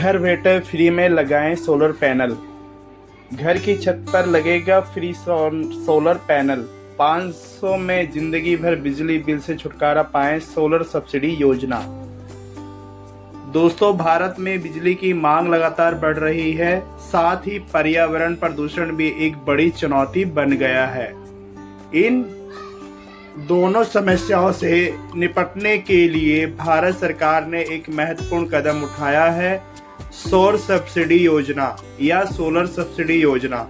घर बैठे फ्री में लगाएं सोलर पैनल। घर की छत पर लगेगा फ्री सोलर पैनल। 500 में जिंदगी भर बिजली बिल से छुटकारा पाएं। सोलर सब्सिडी योजना। दोस्तों, भारत में बिजली की मांग लगातार बढ़ रही है, साथ ही पर्यावरण प्रदूषण भी एक बड़ी चुनौती बन गया है। इन दोनों समस्याओं से निपटने के लिए भारत सरकार ने एक महत्वपूर्ण कदम उठाया है, सौर सब्सिडी योजना या सोलर सब्सिडी योजना।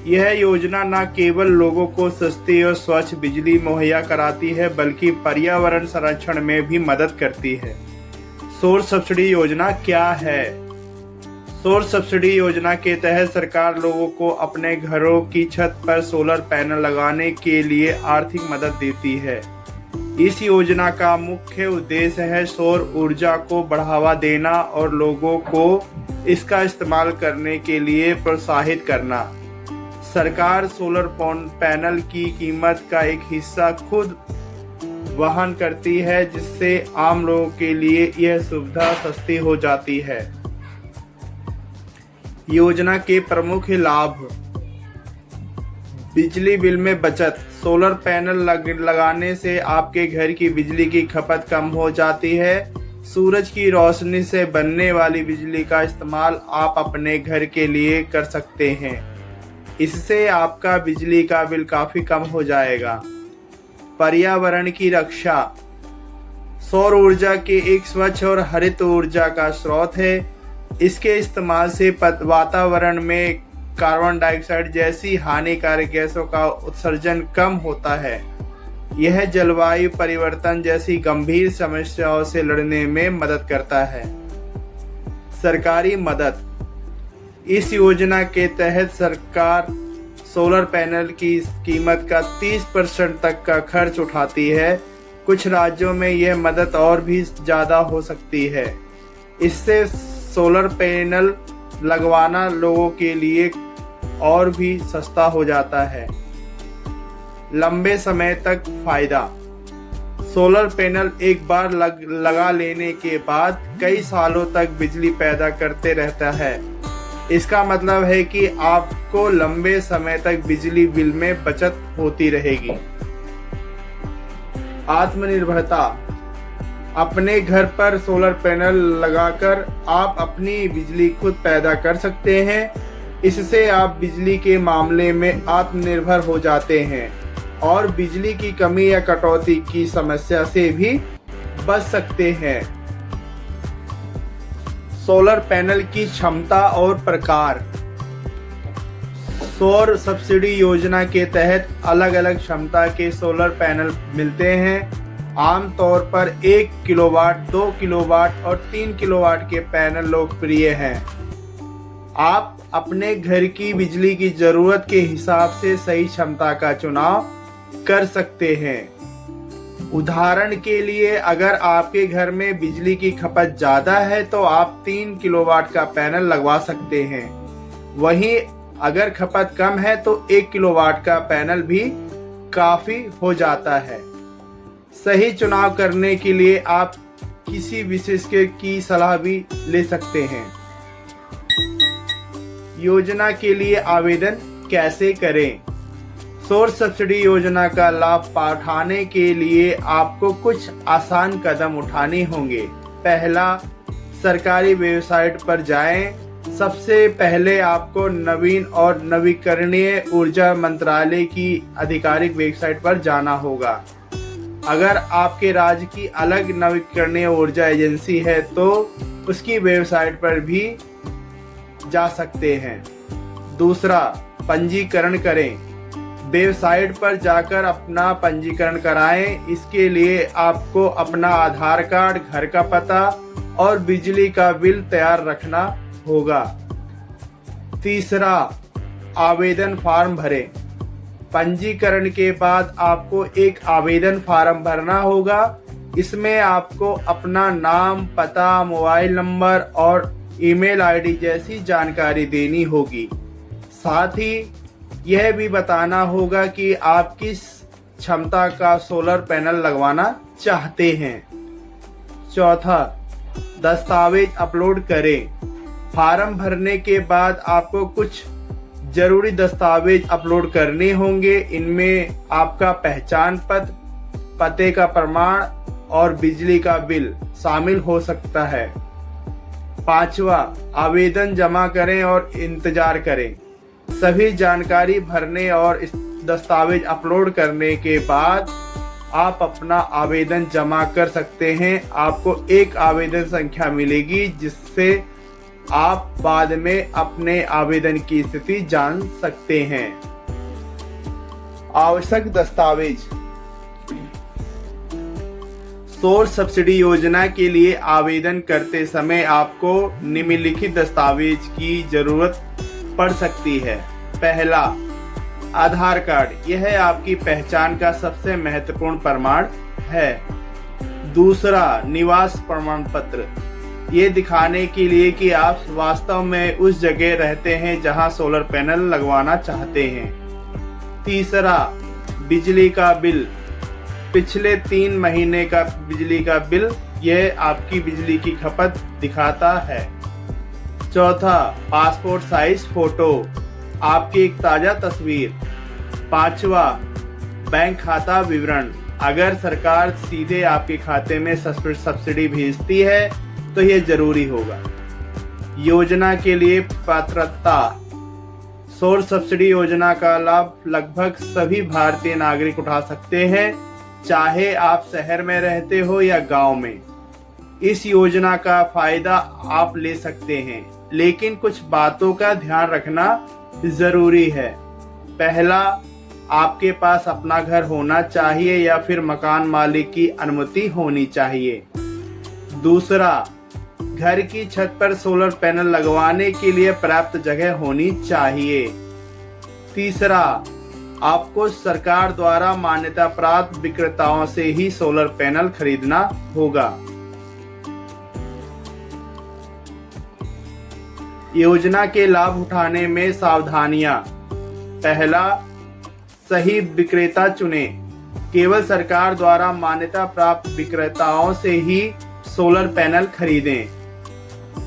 यह योजना न केवल लोगों को सस्ती और स्वच्छ बिजली मुहैया कराती है, बल्कि पर्यावरण संरक्षण में भी मदद करती है। सौर सब्सिडी योजना क्या है? सौर सब्सिडी योजना के तहत सरकार लोगों को अपने घरों की छत पर सोलर पैनल लगाने के लिए आर्थिक मदद देती है। इस योजना का मुख्य उद्देश्य है सौर ऊर्जा को बढ़ावा देना और लोगों को इसका इस्तेमाल करने के लिए प्रोत्साहित करना। सरकार सोलर पैनल की कीमत का एक हिस्सा खुद वहन करती है, जिससे आम लोगों के लिए यह सुविधा सस्ती हो जाती है। योजना के प्रमुख लाभ: बिजली बिल में बचत। सोलर पैनल लगाने से आपके घर की बिजली की खपत कम हो जाती है। सूरज की रोशनी से बनने वाली बिजली का इस्तेमाल आप अपने घर के लिए कर सकते हैं। इससे आपका बिजली का बिल काफी कम हो जाएगा। पर्यावरण की रक्षा। सौर ऊर्जा के एक स्वच्छ और हरित ऊर्जा का स्रोत है। इसके इस्तेमाल से वातावरण में कार्बन डाइऑक्साइड जैसी हानिकारक गैसों का उत्सर्जन कम होता है। यह जलवायु परिवर्तन जैसी गंभीर समस्याओं से लड़ने में मदद करता है। सरकारी मदद। इस योजना के तहत सरकार सोलर पैनल की कीमत का 30% तक का खर्च उठाती है। कुछ राज्यों में यह मदद और भी ज़्यादा हो सकती है। इससे सोलर पैनल लगवाना लोगों के लिए और भी सस्ता हो जाता है। लंबे समय तक फायदा। सोलर पैनल एक बार लगा लेने के बाद कई सालों तक बिजली पैदा करते रहता है। इसका मतलब है कि आपको लंबे समय तक बिजली बिल में बचत होती रहेगी। आत्मनिर्भरता। अपने घर पर सोलर पैनल लगाकर आप अपनी बिजली खुद पैदा कर सकते हैं। इससे आप बिजली के मामले में आत्मनिर्भर हो जाते हैं और बिजली की कमी या कटौती की समस्या से भी बच सकते हैं। सोलर पैनल की क्षमता और प्रकार। सौर सब्सिडी योजना के तहत अलग अलग क्षमता के सोलर पैनल मिलते हैं। आमतौर पर 1 किलोवाट, 2 किलोवाट और 3 किलोवाट के पैनल लोकप्रिय हैं। आप अपने घर की बिजली की जरूरत के हिसाब से सही क्षमता का चुनाव कर सकते हैं। उदाहरण के लिए, अगर आपके घर में बिजली की खपत ज़्यादा है तो आप 3 किलोवाट का पैनल लगवा सकते हैं। वहीं अगर खपत कम है तो 1 किलोवाट का पैनल भी काफ़ी हो जाता है। सही चुनाव करने के लिए आप किसी विशेषज्ञ की सलाह भी ले सकते हैं। योजना के लिए आवेदन कैसे करें? सौर सब्सिडी योजना का लाभ उठाने के लिए आपको कुछ आसान कदम उठाने होंगे। पहला, सरकारी वेबसाइट पर जाएं। सबसे पहले आपको नवीन और नवीकरणीय ऊर्जा मंत्रालय की आधिकारिक वेबसाइट पर जाना होगा। अगर आपके राज्य की अलग नवीकरणीय ऊर्जा एजेंसी है तो उसकी वेबसाइट पर भी जा सकते हैं। दूसरा, पंजीकरण करें। वेबसाइट पर जाकर अपना पंजीकरण कराएं। इसके लिए आपको अपना आधार कार्ड, घर का पता और बिजली का बिल तैयार रखना होगा। तीसरा, आवेदन फॉर्म भरें। पंजीकरण के बाद आपको एक आवेदन फॉर्म भरना होगा। इसमें आपको अपना नाम, पता, मोबाइल नंबर और ईमेल आईडी जैसी जानकारी देनी होगी। साथ ही यह भी बताना होगा कि आप किस क्षमता का सोलर पैनल लगवाना चाहते हैं। चौथा, दस्तावेज अपलोड करें। फॉर्म भरने के बाद आपको कुछ जरूरी दस्तावेज अपलोड करने होंगे। इनमें आपका पहचान पत्र, पते का प्रमाण और बिजली का बिल शामिल हो सकता है। 5वां, आवेदन जमा करें और इंतजार करें। सभी जानकारी भरने और दस्तावेज अपलोड करने के बाद आप अपना आवेदन जमा कर सकते हैं। आपको एक आवेदन संख्या मिलेगी जिससे आप बाद में अपने आवेदन की स्थिति जान सकते हैं। आवश्यक दस्तावेज। सौर सब्सिडी योजना के लिए आवेदन करते समय आपको निम्नलिखित दस्तावेज की जरूरत पड़ सकती है। पहला, आधार कार्ड। यह आपकी पहचान का सबसे महत्वपूर्ण प्रमाण है। दूसरा, निवास प्रमाण पत्र। ये दिखाने के लिए कि आप वास्तव में उस जगह रहते हैं जहां सोलर पैनल लगवाना चाहते हैं। तीसरा, बिजली का बिल। पिछले 3 महीने का बिजली का बिल यह आपकी बिजली की खपत दिखाता है। चौथा, पासपोर्ट साइज फोटो, आपकी एक ताजा तस्वीर। 5वां, बैंक खाता विवरण। अगर सरकार सीधे आपके खाते में सब्सिडी भेजती है तो यह जरूरी होगा। योजना के लिए पात्रता। सौर सब्सिडी योजना का लाभ लगभग सभी भारतीय नागरिक उठा सकते हैं, चाहे आप शहर में रहते हो या गांव में। इस योजना का फायदा आप ले सकते हैं, लेकिन कुछ बातों का ध्यान रखना जरूरी है। पहला, आपके पास अपना घर होना चाहिए या फिर मकान मालिक की अनुमति होनी चाहिए। दूसरा, घर की छत पर सोलर पैनल लगवाने के लिए पर्याप्त जगह होनी चाहिए। तीसरा, आपको सरकार द्वारा मान्यता प्राप्त विक्रेताओं से ही सोलर पैनल खरीदना होगा। योजना के लाभ उठाने में सावधानियां। पहला, सही विक्रेता चुनें। केवल सरकार द्वारा मान्यता प्राप्त विक्रेताओं से ही सोलर पैनल खरीदें।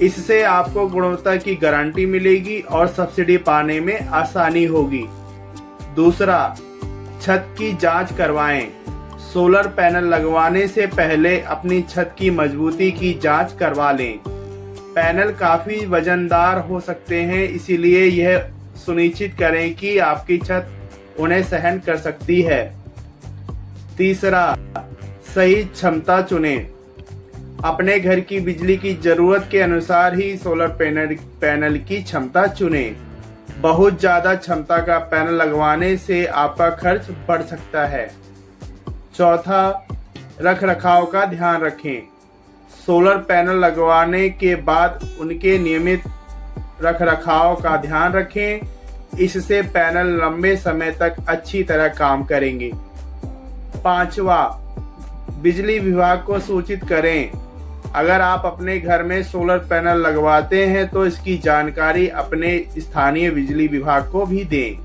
इससे आपको गुणवत्ता की गारंटी मिलेगी और सब्सिडी पाने में आसानी होगी। दूसरा, छत की जांच करवाएं। सोलर पैनल लगवाने से पहले अपनी छत की मजबूती की जांच करवा लें। पैनल काफी वजनदार हो सकते हैं, इसीलिए यह सुनिश्चित करें कि आपकी छत उन्हें सहन कर सकती है। तीसरा, सही क्षमता चुनें। अपने घर की बिजली की जरूरत के अनुसार ही सोलर पैनल की क्षमता चुनें। बहुत ज्यादा क्षमता का पैनल लगवाने से आपका खर्च बढ़ सकता है। चौथा, रखरखाव का ध्यान रखें। सोलर पैनल लगवाने के बाद उनके नियमित रखरखाव का ध्यान रखें। इससे पैनल लंबे समय तक अच्छी तरह काम करेंगे। 5वां, बिजली विभाग को सूचित करें। अगर आप अपने घर में सोलर पैनल लगवाते हैं तो इसकी जानकारी अपने स्थानीय बिजली विभाग को भी दें।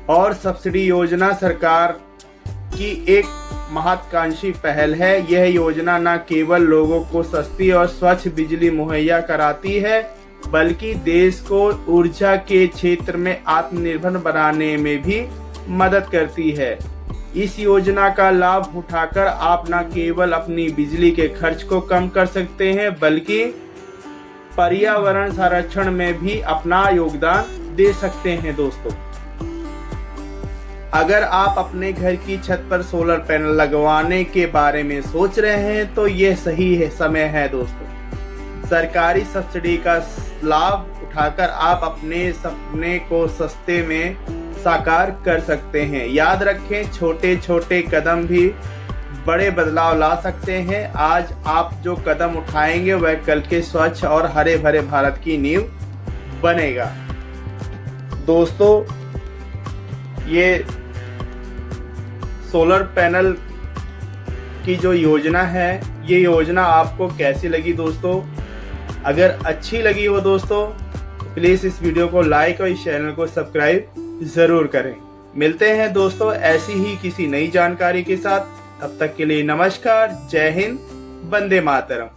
और सब्सिडी योजना सरकार की एक महत्वाकांक्षी पहल है। यह योजना न केवल लोगों को सस्ती और स्वच्छ बिजली मुहैया कराती है, बल्कि देश को ऊर्जा के क्षेत्र में आत्मनिर्भर बनाने में भी मदद करती है। इस योजना का लाभ उठाकर आप न केवल अपनी बिजली के खर्च को कम कर सकते हैं, बल्कि पर्यावरण संरक्षण में भी अपना योगदान दे सकते हैं। दोस्तों, अगर आप अपने घर की छत पर सोलर पैनल लगवाने के बारे में सोच रहे हैं तो यह सही समय है। दोस्तों, सरकारी सब्सिडी का लाभ उठाकर आप अपने सपने को सस्ते में साकार कर सकते हैं। याद रखें, छोटे छोटे कदम भी बड़े बदलाव ला सकते हैं। आज आप जो कदम उठाएंगे वह कल के स्वच्छ और हरे भरे भारत की नींव बनेगा। दोस्तों, ये सोलर पैनल की जो योजना है, ये योजना आपको कैसी लगी दोस्तों? अगर अच्छी लगी हो दोस्तों, प्लीज इस वीडियो को लाइक और इस चैनल को सब्सक्राइब जरूर करें। मिलते हैं दोस्तों ऐसी ही किसी नई जानकारी के साथ। तब तक के लिए नमस्कार, जय हिंद, वंदे मातरम।